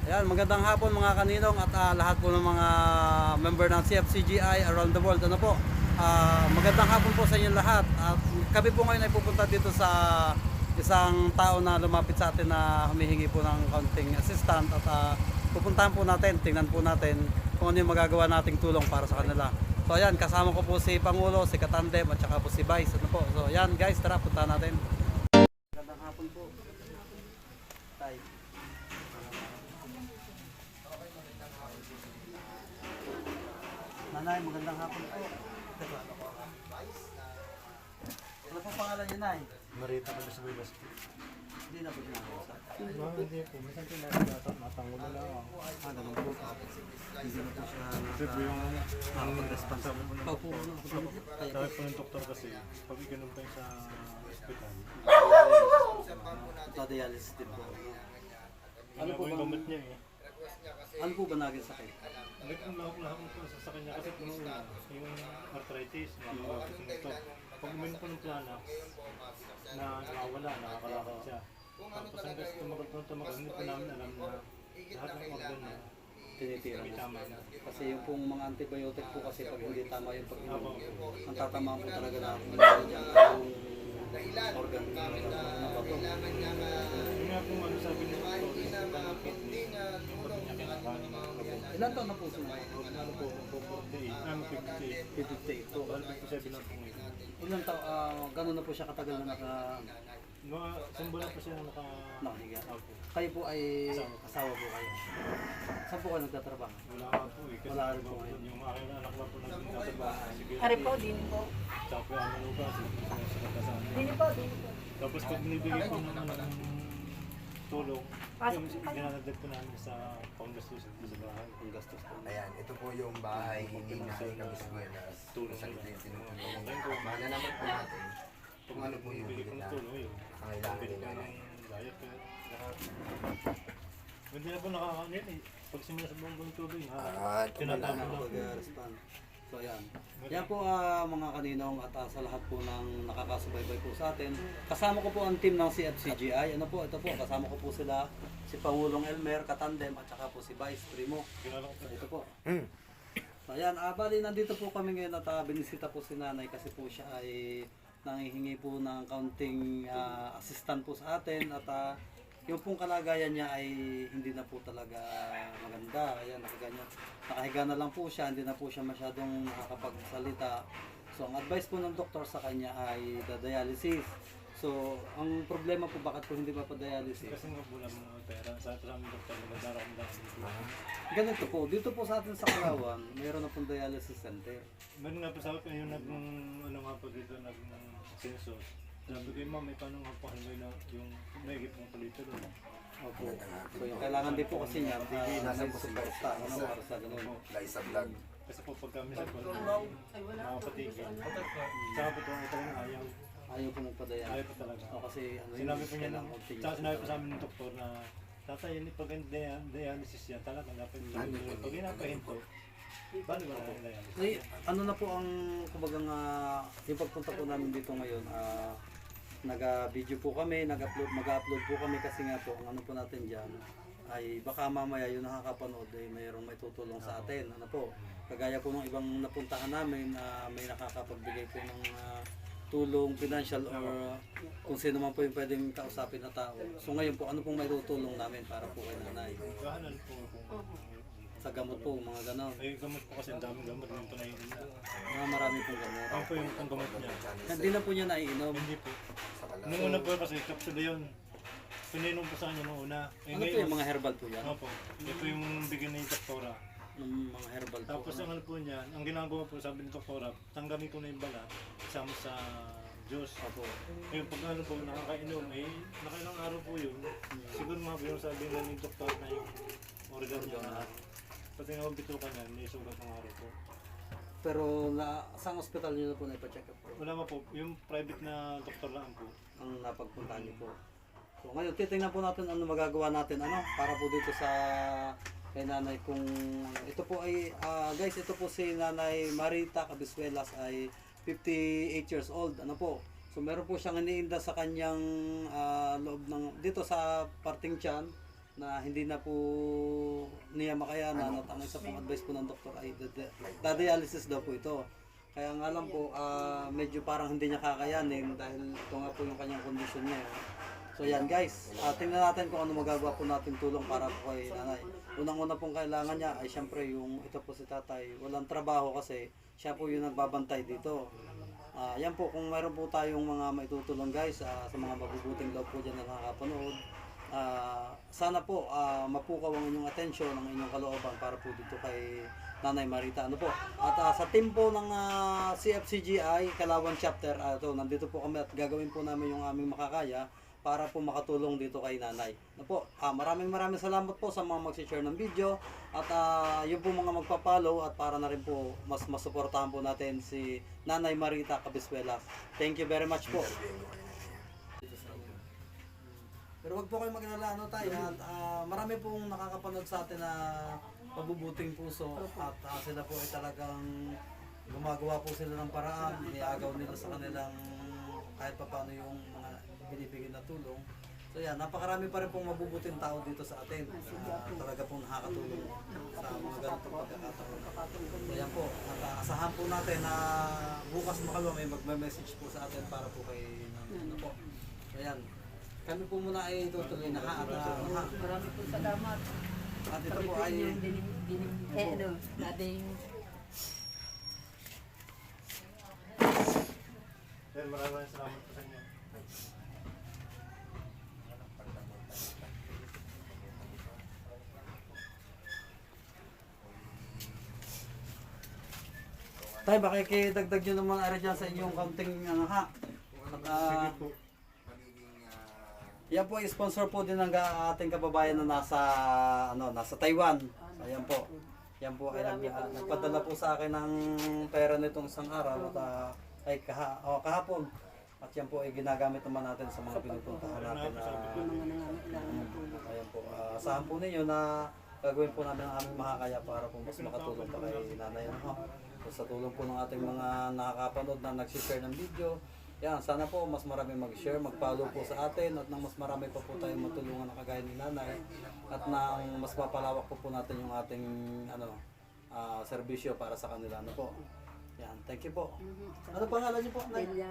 Ayan, magandang hapon mga kaninong at lahat po ng mga member ng CFCGI around the world. Ano po? Magandang hapon po sa inyo lahat. At kami po ngayon ay pupunta dito sa isang tao na lumapit sa atin na humihingi po ng kaunting assistant at pupuntahan po natin, tingnan po natin kung ano yung magagawa nating tulong para sa kanila. So ayan, kasama ko po si Pangulo, si Katandem at saka po si Vice. Ano po? So ayan guys, tara punta natin. Magandang hapon po. Tay. Nanay, magandang hapon po. Ano po pangalan niyo, Nay? Marita ka sa Vegas. Hindi na po ginagawa. Hindi po, minsan pinag-atat, matango na lang. Ganun po. Hindi na po siya Kasi po yung nakapag-response. sabi po ng Opo, sabi po ng doktor kasi, pag iganong kayo sa ospital, dialysis din po. ano po yung gamot niya eh. Ano po ba naging sakit? Nagkakalahat po sa kanya kasi po nung una, yung arthritis, nakakapit nito. Pag uminom po ng Planax, na nawawala, nakakalakad siya. Tapos hanggang tumagal po ng tumagal, hindi po namin alam na lahat ng organ na Tinitira may mo. tama na. Kasi yung pong mga antibiotic po kasi pag hindi tama yung pag-inom, ang tatamaan po talaga na yung organ na bato. Yung nga po ano sabi niya po, yung ng kidney, pag niya kinakain na Ilan taon na po sila? ano po, 48, 58. 58 po. Bali 57 lang po ngayon. Ilan taon, gano'n na po siya katagal na Mga sumbo lang po siya nakahiga? Opo. Kayo po ay asawa po kayo. Saan po kayo nagtatrabaho? Wala nga po eh. Kasi Wala rin po ngayon. yung aking anak lang po nagtatrabaho. Sige. Ari po, din po. Tsaka po yung ano ba, sila kasama. Din po, din po. Tapos pag binibigay po ng tulong, Pasok yung po kayo. dinadagdag po namin sa panggastos sa bahay. Ang gastos po. Ayan, ito po yung bahay ni Nanay Cabisuelas. Tulong Sa nila. yung tinutulungan. Malalaman po natin kung ano po yung Bibigay po ng tulong yun. kailangan Bibigay nila. po ng diaper, lahat. Hindi na po nakakanin eh. Pag simula sa buong tubig, tinatapon lang po. Pag-respond. So ayan. Yan po mga kaninong at sa lahat po ng nakakasubaybay po sa atin. Kasama ko po ang team ng CFCGI. Ano po, ito po, kasama ko po sila si Pangulong Elmer, Katandem at saka po si Vice Primo. Kilala ko po. Ito po. So ayan, bali nandito po kami ngayon at binisita po si Nanay kasi po siya ay nangihingi po ng kaunting assistant po sa atin at yung pong kalagayan niya ay hindi na po talaga maganda. Ayan, nakahiga na lang po siya, hindi na po siya masyadong nakakapagsalita. So ang advice po ng doktor sa kanya ay dialysis. So ang problema po bakit po hindi mapadialysis? Kasi nga po lang mga pera. Sa aming doktor, magandara kami lang dito. Ganito po, dito po sa atin sa Kalawan, mayroon na pong dialysis center. Meron nga po sabi ko yung ano nga po dito, census. Sabi ko, ma'am, may paano nga po halimbawa na yung may higit ng palito doon. Opo. So yung kailangan din po kasi niya, nasa suporta, ano, para sa ganun. Liza Vlog. Kasi po pagka minsan po, makapatigil. Tsaka po ito yung ayaw. Ayaw po magpadaya. Ayaw po talaga. O kasi ano yun, Sinabi po niya kailangan lang, continuous tsaka sinabi po talaga. sa amin ng doktor na tatay, hindi pag dialysis yan, talagang dapat yung pag hinapahinto, bali wala yung dialysis. Ay, ano na po ang kumbaga nga yung pagpunta po namin dito ngayon, naga-video po kami, mag-upload po kami kasi nga po ang ano po natin diyan ay baka mamaya yung nakakapanood ay mayroong may tutulong sa atin. Ano po? Kagaya po ng ibang napuntahan namin, may nakakapagbigay po ng tulong financial or kung sino man po yung pwedeng kausapin na tao. So ngayon po, ano pong may tutulong namin para po kay Nanay? Gahanan po kung Sa gamot po, mga ganon. ay gamot po kasi ang daming gamot yung tunayin nila. Mga marami pong gamot. Ano po yung pang gamot niya? Hindi na po niya naiinom. Hindi po. Nung una po kasi kapsula yun. Pinainom po sa kanya nung una. Eh, Ano po yung mga herbal po yan? Ano po? Ito yung bigyan ni doktora. Yung mga herbal po. Tapos ang ano po niya, ang ginagawa po sabi ni doktora, tanggalin ko na yung balat, isama sa Diyos. Opo. Ngayon pag ano po, nakakainom, nakailang araw po yun. Siguro mga po yung sabi na ni doktor na yung organ niya na pati nga ang bitukan niya, may sugat ng araw po. Pero sa hospital niyo na po na ipa-check up po? Wala nga po, yung private na doktor lang po. Ang napagpuntahan niyo po. So ngayon, titingnan po natin ano magagawa natin para po dito sa kay Nanay kung ito po ay guys, ito po si Nanay Marita Cabisuelas ay 58 years old. Ano po? So meron po siyang iniinda sa kanyang loob ng dito sa parting tiyan na hindi na po niya makayanan at ang isa pong advice po ng doktor ay dialysis daw po ito. Kaya nga lang po, medyo parang hindi niya kakayanin dahil ito nga po yung kanyang kondisyon niya. So yan guys, tingnan natin kung ano magagawa po natin tulong para po kay nanay. Unang-una pong kailangan niya ay syempre yung ito po si tatay, walang trabaho kasi siya po yung nagbabantay dito. Yan po, kung mayroon po tayong mga maitutulong guys sa mga mabubuting loob po dyan na nakakapanood. Sana po mapukaw ang inyong atensyon, ang inyong kalooban para po dito kay Nanay Marita. Ano po? At sa team po ng CFCGI, Kalawan Chapter, nandito po kami at gagawin po namin yung aming makakaya para po makatulong dito kay Nanay. Ano po? Maraming salamat po sa mga mag-share ng video at yung po mga magpa-follow at para na rin po mas masuportahan po natin si Nanay Marita Cabiswelas. Thank you very much po. Pero wag po kayo mag-alala tayo at marami pong nakakapanood sa atin na mabubuting puso at sila po ay talagang gumagawa po sila ng paraan, niagaw nila sa kanilang kahit pa paano yung mga binibigyan na tulong. So yan, napakarami pa rin pong mabubuting tao dito sa atin. Talaga pong nakakatulong sa mga ganitong pagkakataon. So yan po, at asahan po natin na bukas makalawa may magme-message po sa atin para po kay ano po. So yan, kami po muna ay tutuloy na ha. Marami po salamat. At ito po ay dating Maraming salamat po sa inyo. Tay, bakikidagdag nyo naman ari dyan sa inyong kaunting ha. Sige po. Yan po, sponsor po din ng ating kababayan na nasa Taiwan. Ayan po. Yan po ay nagpadala po sa akin ng pera nitong isang araw at kahapon. At yan po ay ginagamit naman natin sa mga pinupuntahan natin ayan po. Asahan po ninyo na gagawin po namin ang aming makakaya para po mas makatulong pa kay nanay. So, sa tulong po ng ating mga nakakapanood na nag-share ng video, yan, sana po mas marami mag-share, mag-follow po sa atin at nang mas marami pa po tayong matulungan na kagaya ni nanay at nang mas mapalawak po natin yung ating serbisyo para sa kanila. Ano po? Yan, thank you po. Ano pangalan niyo po? Nelia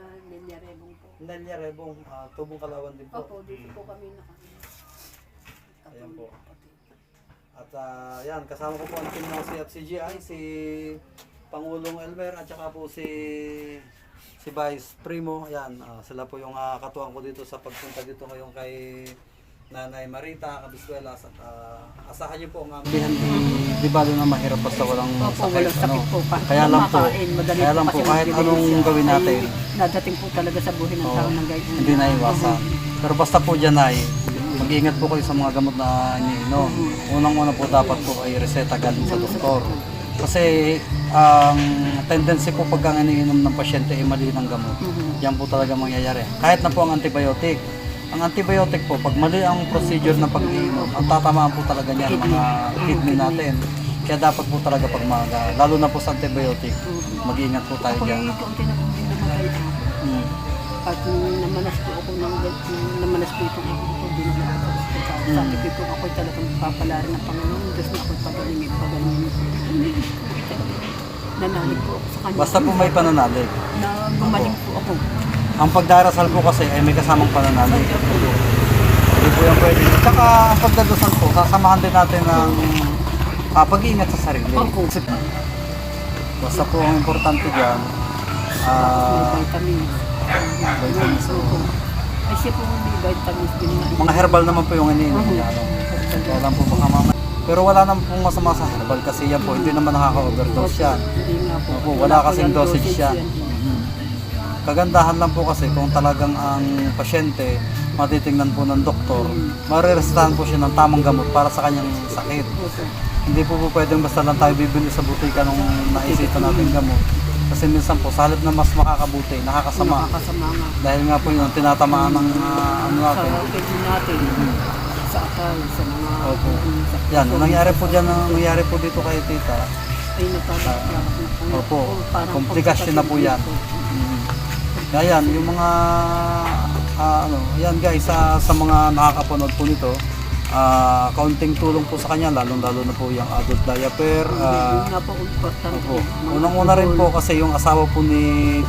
Rebong po. Nelia Rebong, Tubong Kalawan din po. Opo, dito po kami Ayan po. At yan, kasama ko po ang team ng CFCGI, si Pangulong Elmer at saka po si Vice Primo. Ayan, sila po yung katuwang ko dito sa pagpunta dito ngayon kay Nanay Marita Cabiswelas at asahan niyo po ang aming di ba na mahirap basta walang sakit po. Kaya lang po kahit anong gawin natin Dadating po talaga sa buhay ng tao ng guide. hindi na iwasan. Pero basta po dyan ay mag-iingat po kayo sa mga gamot na iniinom. Unang-una po dapat po ay reseta galing sa doktor. Kasi ang tendency po pag ang iniinom ng pasyente ay mali ng gamot, yan po talaga mangyayari. Kahit na po ang antibiotic. Ang antibiotic po, pag mali ang procedure ng pag-iinom, ang tatamaan po talaga niyan mga kidney natin. Kaya dapat po talaga pag maaga, lalo na po sa antibiotic, mag-iingat po tayo dyan. Kaunti na po din namatay ako. At namanas po ako namanas po itong ako po din na ako sa ospital. Sabi ko po ako'y talagang papalari ng Panginoon. Diyos na ako'y pagalingin. Nanalig po ako sa kanya. Basta po may pananalig. Na gumaling po ako. Ang pagdarasal po kasi ay may kasamang pananalig. Hindi po yung pwede. Tsaka ang pagdadasal po, sasamahan din natin ng pag-iingat sa sarili. Basta po ang importante dyan, Vitamins. vitamins. Ay siya po may vitamins din na. Mga herbal naman po yung iniinom niya. Kaya lang po baka mamaya. Pero wala naman pong masama sa herbal kasi yan po, hindi naman nakaka-overdose yan. Hindi nga po. Opo, wala kasing dosage yan. Kagandahan lang po kasi kung talagang ang pasyente matitingnan po ng doktor, mariresetahan po siya ng tamang gamot para sa kanyang sakit. Hindi po pwedeng basta lang tayo bibili sa butika nung naisipan natin gamot. Kasi minsan po, sa halip na mas makakabuti, nakakasama. Nakakasama nga. Dahil nga po yung tinatamaan ng ano natin. Sa kidney natin. Sa atay, sa mga... Opo. Yan, nangyari po dyan, nangyari po dito kay tita. Ay, nagkakaroon. Opo, komplikasyon na po yan. Kaya yan, yung mga, yan guys, sa mga nakakapanood po nito, kaunting tulong po sa kanya, lalong-lalo na po yung adult diaper. Yun nga po, important Opo. po. Unang-una rin po kasi yung asawa po ni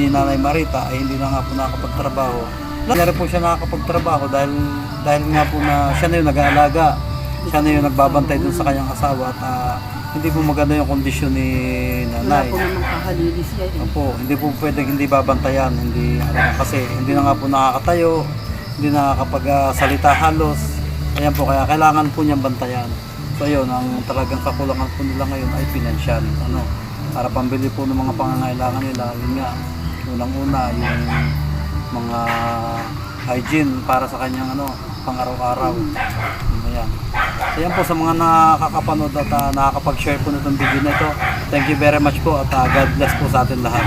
Nanay Marita ay hindi na nga po nakakapagtrabaho. Hindi rin po siya nakakapagtrabaho dahil nga po na siya na yung nag-aalaga. Siya na yung nagbabantay dun sa kanyang asawa at hindi po maganda yung kondisyon ni Wala Nanay. po namang kahalilis siya eh. Opo, hindi po pwedeng hindi babantayan, kasi hindi na nga po nakakatayo, hindi nakakapagsalita halos. Ayan po, kaya kailangan po niyang bantayan. So yun, ang talagang kakulangan po nila ngayon ay financial. Para pambili po ng mga pangangailangan nila, yun nga, unang-una yung mga hygiene para sa kanyang pang-araw-araw. Ayan. So yan po sa mga nakakapanood at nakakapag-share po nitong video na ito. Thank you very much po at God bless po sa atin lahat.